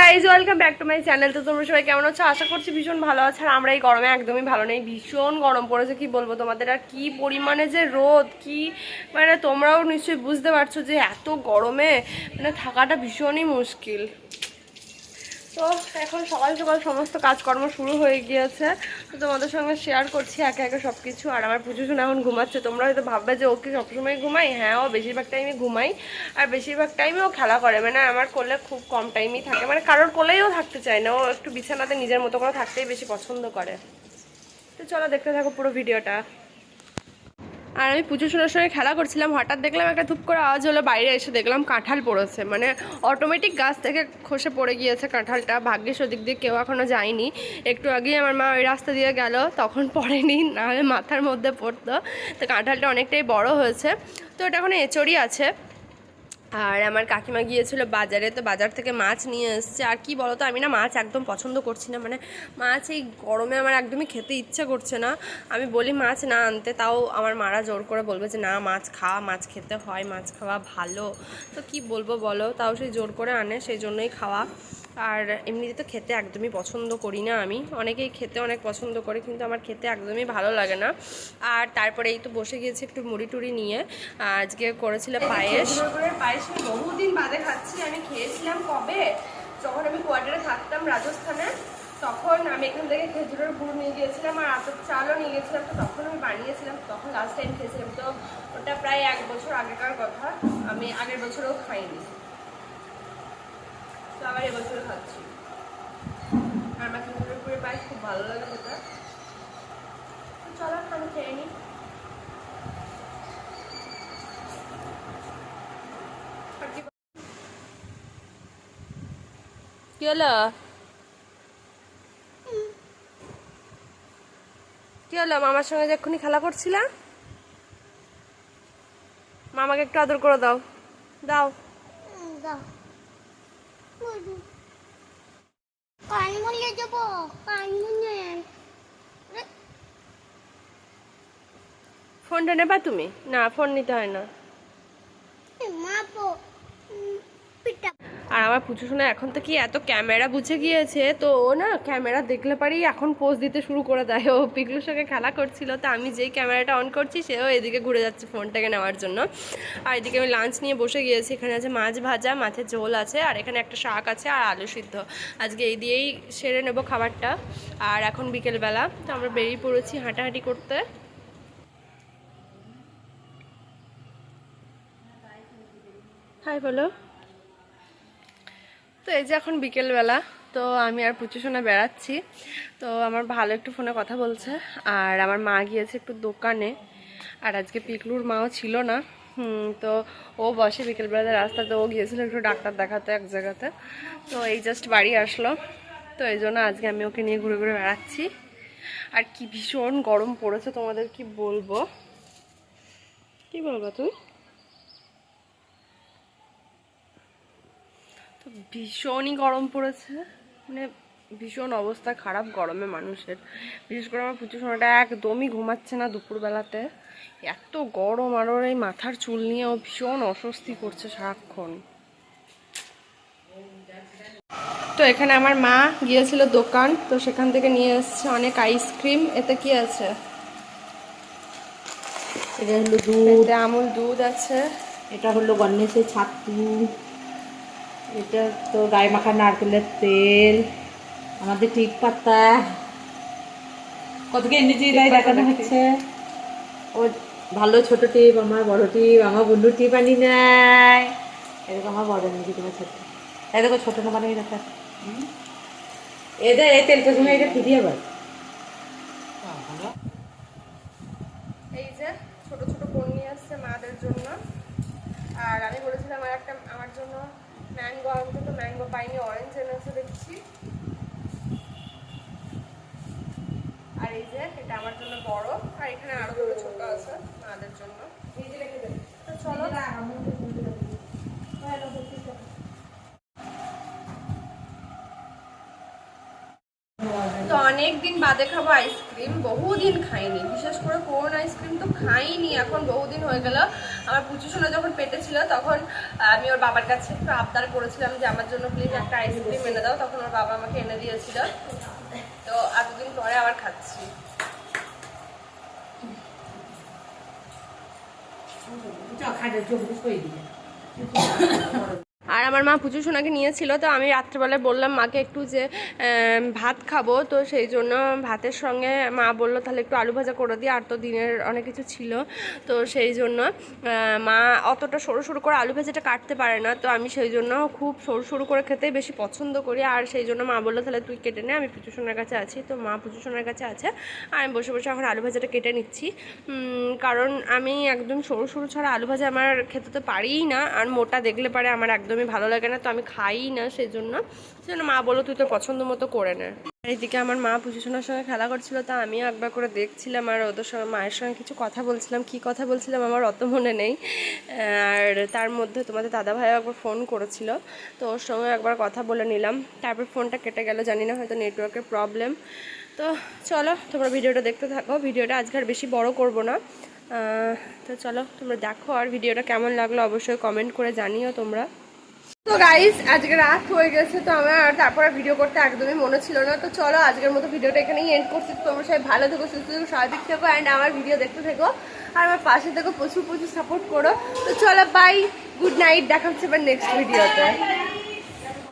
Guys welcome back to my channel. তো তোমরা সবাই কেমন আছো? আশা করছি ভীষণ ভালো আছে। আর আমরা এই গরমে একদমই ভালো নেই, ভীষণ গরম পড়েছে। কি বলবো তোমাদের, আর কি পরিমাণে যে রোদ, কি মানে তোমরাও নিশ্চয়ই বুঝতে পারছো যে এত গরমে মানে থাকাটা ভীষণই মুশকিল। তো এখন সকাল সকাল সমস্ত কাজকর্ম শুরু হয়ে গিয়েছে, তো তোমাদের সঙ্গে শেয়ার করছি একে একে সব কিছু। আর আমার পুজোশোন এখন ঘুমাচ্ছে। তোমরা হয়তো ভাববে যে ওকে সবসময় ঘুমাই, হ্যাঁ ও বেশিরভাগ টাইমে ঘুমাই, আর বেশিরভাগ টাইমে ও খেলা করে। মানে আমার কোলে খুব কম টাইমই থাকে, মানে কারোর কোলেও থাকতে চায় না, ও একটু বিছানাতে নিজের মতো করে থাকতেই বেশি পছন্দ করে। তো চলো দেখতে থাকো পুরো ভিডিওটা। আর আমি পুজো শোনার সঙ্গে খেলা করছিলাম, হঠাৎ দেখলাম একটা ধূপ করে আওয়াজ হলো, বাইরে এসে দেখলাম কাঁঠাল পড়েছে, মানে অটোমেটিক গাছ থেকে খসে পড়ে গিয়েছে কাঁঠালটা। ভাগ্যিস ওদিক দিয়ে কেউ এখনও যায়নি। একটু আগেই আমার মা ওই রাস্তা দিয়ে গেল, তখন পড়েনি, নাহলে মাথার মধ্যে পড়তো। তো কাঁঠালটা অনেকটাই বড় হয়েছে, তো এটা এখন এঁচড়ই আছে। আর আমার কাকিমা গিয়েছিল বাজারে, তো বাজার থেকে মাছ নিয়ে এসছে। আর কি বলতো, আমি না মাছ একদম পছন্দ করছি না, মানে মাছ এই গরমে আমার একদমই খেতে ইচ্ছে করছে না। আমি বলি মাছ না আনতে, তাও আমার মারা জোর করে বলবে যে না মাছ খা, মাছ খেতে হয়, মাছ খাওয়া ভালো। তো কি বলবো বলো, তাও সেই জোর করে আনে, সেই জন্যই খাওয়া। আর এমনিতে তো খেতে একদমই পছন্দ করি না আমি, অনেকেই খেতে অনেক পছন্দ করে, কিন্তু আমার খেতে একদমই ভালো লাগে না। আর তারপরে এই তো বসে গিয়েছি একটু মুড়ি টুড়ি নিয়ে। আজকে করেছিল পায়েস। পায়েস আমি বহুদিন বাদে খাচ্ছি। আমি খেয়েছিলাম কবে, যখন আমি কোয়ার্টারে থাকতাম রাজস্থানে, তখন আমি এখান থেকে খেজুরের গুড় নিয়ে গিয়েছিলাম আর আতপ চালও নিয়ে গেছিলাম। তো তখন আমি বানিয়েছিলাম, তখন লাস্ট টাইম খেয়েছিলাম। তো ওটা প্রায় 1 বছর আগেকার কথা, আমি আগের বছরও খাইনি, তো আবার এবছরও খাচ্ছি। আর আমার খেজুরের গুড়ের পায়েস খুব ভালো লাগে সেটা। তো চলো আমি খেয়ে নিই। কি হলো, কি হলো? মামার সঙ্গে যে এক্ষুনি খেলা করছিলা, মামাকে একটু আদর করে দাও, দাও। ফোনটা নেবা তুমি? না, ফোন নিতে হয় না। আর আমার পুজো শোনা এখন তো কি এত ক্যামেরা বুঝে গিয়েছে, তো ও না ক্যামেরা দেখলে পারেই এখন পোজ দিতে শুরু করে দেয়। ও পিকলুর সঙ্গে খেলা করছিল, তো আমি যেই ক্যামেরাটা অন করছি সেও এদিকে ঘুরে যাচ্ছে ফোনটাকে নেওয়ার জন্য। আর এদিকে আমি লাঞ্চ নিয়ে বসে গিয়েছি। এখানে আছে মাছ ভাজা, মাছের ঝোল আছে, আর এখানে একটা শাক আছে, আর আলু সিদ্ধ। আজকে এই দিয়েই সেরে নেব খাবারটা। আর এখন বিকেলবেলা, তো আমরা বেরিয়ে পড়েছি হাঁটাহাঁটি করতে। হাই বলো। তো এই যে এখন বিকেলবেলা, তো আমি আর পুচুসোনা বেড়াচ্ছি। তো আমার ভালো একটু ফোনে কথা বলছে, আর আমার মা গিয়েছে একটু দোকানে। আর আজকে পিকলুর মাও ছিল না। তো ও বসে বিকেলবেলাতে রাস্তাতে, ও গিয়েছিল একটু ডাক্তার দেখাতে এক জায়গাতে। তো এই জাস্ট বাড়ি আসলো, তো এই জন্য আজকে আমি ওকে নিয়ে ঘুরে ঘুরে বেড়াচ্ছি। আর কি ভীষণ গরম পড়েছে, তোমাদের কি বলবো, কি বলবো তুই। তো ভীষণই গরম পড়েছে, মানে ভীষণ অবস্থা খারাপ গরমে মানুষের। বিশেষ করে আমার পুচু সোনাটা একদমই ঘুমাচ্ছে না দুপুরবেলাতে, এত গরম। আর ওর এই মাথার চুল নিয়েও ভীষণ অস্বস্তি করছে সারাক্ষণ। তো এখানে আমার মা গিয়েছিল দোকান, তো সেখান থেকে নিয়ে এসছে অনেক আইসক্রিম। এতে কি আছে? এটা হলো দুধ, এতে আমুল দুধ আছে। এটা হলো গণেশের ছাতু, এটা তো গায়ে মাখা নারকেলের তেল, আমাদের টিপ পাতা, কতকে এনেছি তাই দেখানো হচ্ছে। ও ভালো ছোট টিপ, আমার বড় টিপ, আমার বন্ধু টিপ আনি নাই, এরকম আমার বড় এনেছি তোমার ছোট। তাই দেখো ছোট না বানিয়ে দেখা। এই তেলটার সময় এটা ফিরিয়ে আবার এই যে ছোট ছোট কোন নিয়ে আসছে মাদের জন্য। আর আমি বলেছিলাম আমার জন্য ম্যাঙ্গো আনতে, তো ম্যাঙ্গো পাইনি, অরেঞ্জ এনেছে দেখছি। আর এই যে এটা আমার জন্য বড়, আর এখানে আরো দুটো ছোট আছে মাদের জন্য। তো চলো। তো অনেক দিন বাদে খাবো আইসক্রিম, বহুদিন খাইনি, বিশেষ করে কোন আইসক্রিম তো খাইনি এখন, বহুদিন হয়ে গেল। আমার পুচু সোনা যখন পেটে ছিল তখন আমি ওর বাবার কাছে একটু আবদার করেছিলাম যে আমার জন্য প্লিজ একটা আইসক্রিম এনে দাও, তখন ওর বাবা আমাকে এনে দিয়েছিল। তো এতদিন পরে আবার খাচ্ছি। আর আমার মা পুজো সোনাকে নিয়েছিল, তো আমি রাত্রেবেলায় বললাম মাকে একটু যে ভাত খাবো, তো সেই জন্য ভাতের সঙ্গে মা বললো তাহলে একটু আলু ভাজা করে দিই, আর তো দিনের অনেক কিছু ছিল, তো সেই জন্য মা অতটা সরু সরু করে আলু ভাজাটা কাটতে পারে না, তো আমি সেই জন্য খুব সরু সরু করে খেতেই বেশি পছন্দ করি। আর সেই জন্য মা বললো তাহলে তুই কেটে নে, আমি পুজো সোনার কাছে আছি। তো মা পুজো সোনার কাছে আছে আর আমি বসে বসে এখন আলু ভাজাটা কেটে নিচ্ছি, কারণ আমি একদম সরু সরু ছাড়া আলু ভাজা আমার খেতে তো পারিই না, আর মোটা দেখলে পারে আমার একদমই ভালো লাগে না, তো আমি খাই না, সেজন্য মা বললো তুই তো পছন্দ মতো করে নে। আর এদিকে আমার মা পুজোশোনার সঙ্গে খেলা করছিল, তা আমিও একবার করে দেখছিলাম আর ওদের সঙ্গে মায়ের সঙ্গে কিছু কথা বলছিলাম, কি কথা বলছিলাম আমার অত মনে নেই। আর তার মধ্যে তোমাদের দাদাভাইও একবার ফোন করেছিল, তো ওর সঙ্গে একবার কথা বলে নিলাম, তারপর ফোনটা কেটে গেল, জানি না হয়তো নেটওয়ার্কের প্রবলেম। তো চলো তোমরা ভিডিওটা দেখতে থাকো, ভিডিওটা আজকে আর বেশি বড় করব না, তো চলো তোমরা দেখো, আর ভিডিওটা কেমন লাগলো অবশ্যই কমেন্ট করে জানিও তোমরা। তো গাইস আজকে রাত হয়ে গেছে, তো আমার তারপরে ভিডিও করতে একদমই মনে ছিল না, তো চলো আজকের মতো ভিডিওটা এখানেই এন্ড করছি। তোমরা সবাই ভালো থেকো, সুস্থ থেকো, স্বাভাবিক থেকো, অ্যান্ড আমার ভিডিও দেখতে থেকো আর আমার পাশে থেকো, প্রচুর প্রচুর সাপোর্ট করো। তো চলো বাই, গুড নাইট, দেখা হচ্ছে এবার নেক্সট ভিডিওতে।